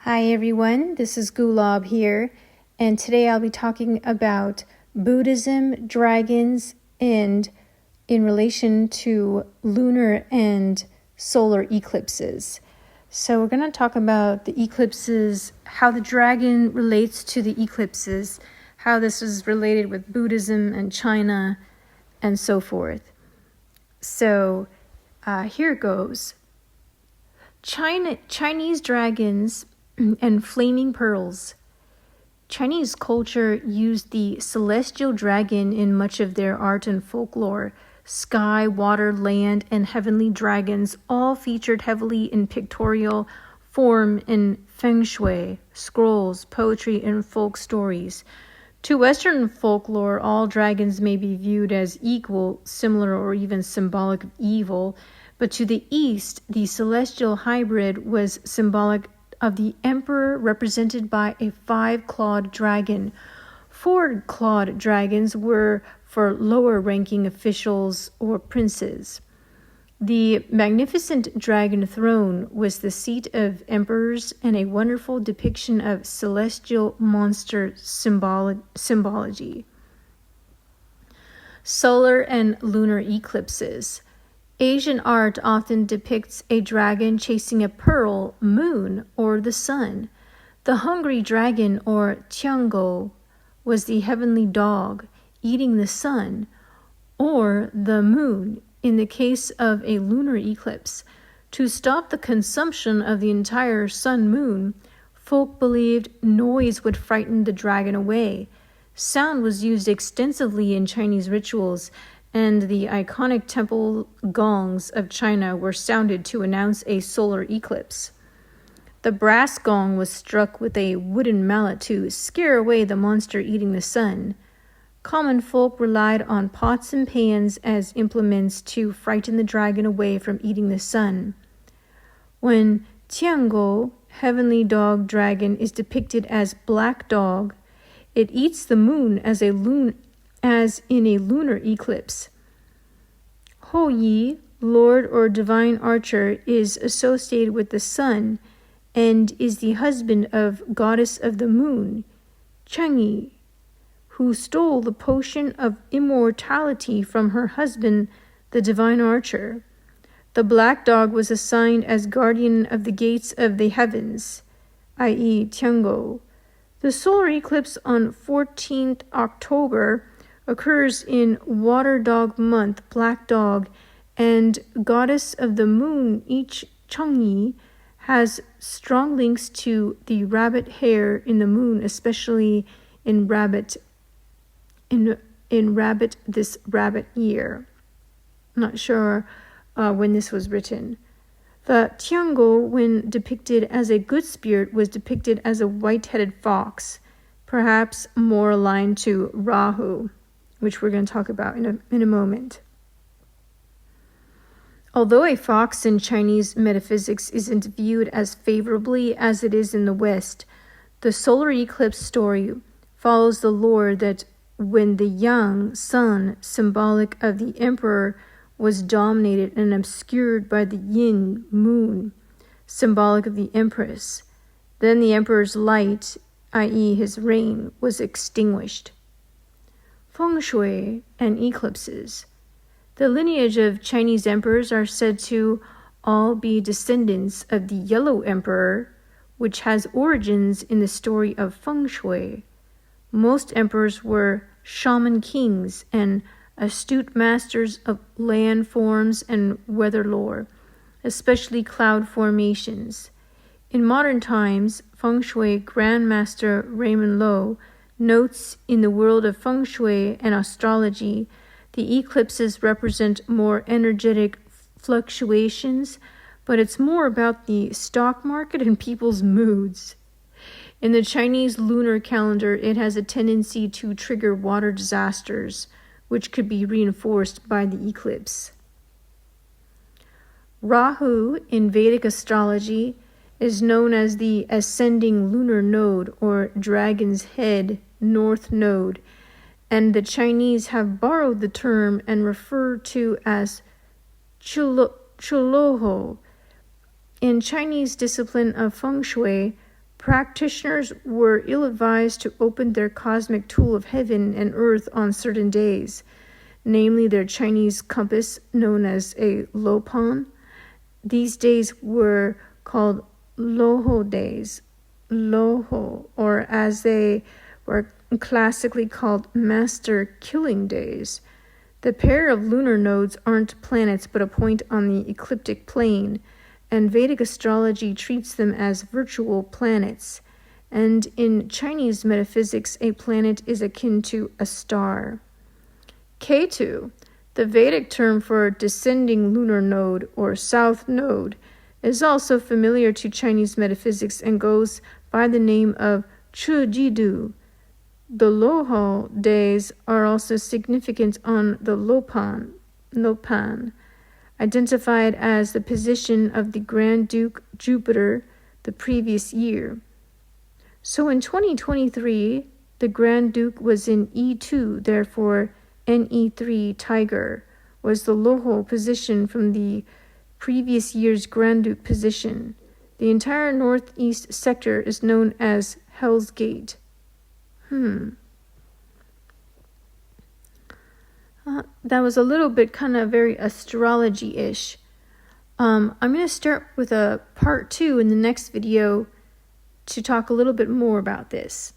Hi everyone, this is Gulab here, and today I'll be talking about Buddhism, dragons, and in relation to lunar and solar eclipses. So we're going to talk about the eclipses, how the dragon relates to the eclipses, how this is related with Buddhism and China, and so forth. So here it goes. Chinese dragons and flaming pearls. Chinese culture used the celestial dragon in much of their art and folklore. Sky, water, land, and heavenly dragons all featured heavily in pictorial form in feng shui, scrolls, poetry, and folk stories. To Western folklore, all dragons may be viewed as equal, similar, or even symbolic of evil, but to the East, the celestial hybrid was symbolic of the emperor, represented by a 5-clawed dragon. 4-clawed dragons were for lower-ranking officials or princes. The magnificent dragon throne was the seat of emperors and a wonderful depiction of celestial monster symbology. Solar and lunar eclipses. Asian art often depicts a dragon chasing a pearl, moon, or the sun. The hungry dragon, or Tiangou, was the heavenly dog eating the sun, or the moon in the case of a lunar eclipse. To stop the consumption of the entire sun-moon, folk believed noise would frighten the dragon away. Sound was used extensively in Chinese rituals, and the iconic temple gongs of China were sounded to announce a solar eclipse. The brass gong was struck with a wooden mallet to scare away the monster eating the sun. Common folk relied on pots and pans as implements to frighten the dragon away from eating the sun. When Tiangou, heavenly dog dragon, is depicted as black dog, it eats the moon as in a lunar eclipse. Hou Yi, lord or divine archer, is associated with the sun and is the husband of goddess of the moon, Chang'e, who stole the potion of immortality from her husband, the divine archer. The black dog was assigned as guardian of the gates of the heavens, i.e. Tiangou. The solar eclipse on 14th October occurs in water dog month, black dog, and goddess of the moon, each Chang'e, has strong links to the rabbit hair in the moon, especially in rabbit this rabbit year. I'm not sure when this was written. The Tiangou, when depicted as a good spirit, was depicted as a white-headed fox, perhaps more aligned to Rahu, which we're going to talk about in a moment. Although a fox in Chinese metaphysics isn't viewed as favorably as it is in the West, the solar eclipse story follows the lore that when the yang, sun, symbolic of the emperor, was dominated and obscured by the yin, moon, symbolic of the empress, then the emperor's light, i.e. his reign, was extinguished. Feng shui and eclipses. The lineage of Chinese emperors are said to all be descendants of the Yellow Emperor, which has origins in the story of feng shui. Most emperors were shaman kings and astute masters of land forms and weather lore, especially cloud formations. In modern times, feng shui grandmaster Raymond Lowe notes in the world of feng shui and astrology, the eclipses represent more energetic fluctuations, but it's more about the stock market and people's moods. In the Chinese lunar calendar, it has a tendency to trigger water disasters, which could be reinforced by the eclipse. Rahu in Vedic astrology is known as the ascending lunar node, or dragon's head north node, and the Chinese have borrowed the term and refer to as Chuloho. In Chinese discipline of feng shui, Practitioners were ill-advised to open their cosmic tool of heaven and earth on certain days, namely their Chinese compass known as a lopan. These days were called loho days, loho, or as they were classically called master killing days. The pair of lunar nodes aren't planets but a point on the ecliptic plane, and Vedic astrology treats them as virtual planets. And in Chinese metaphysics, a planet is akin to a star. Ketu, the Vedic term for descending lunar node or south node, is also familiar to Chinese metaphysics and goes by the name of Chujidu. The Loho days are also significant on the Lopan, identified as the position of the Grand Duke Jupiter the previous year. So in 2023, the Grand Duke was in E2, therefore NE3 Tiger was the Loho position from the previous year's Grand Duke position. The entire northeast sector is known as Hell's Gate. That was a little bit kind of very astrology-ish. I'm going to start with a part 2 in the next video to talk a little bit more about this.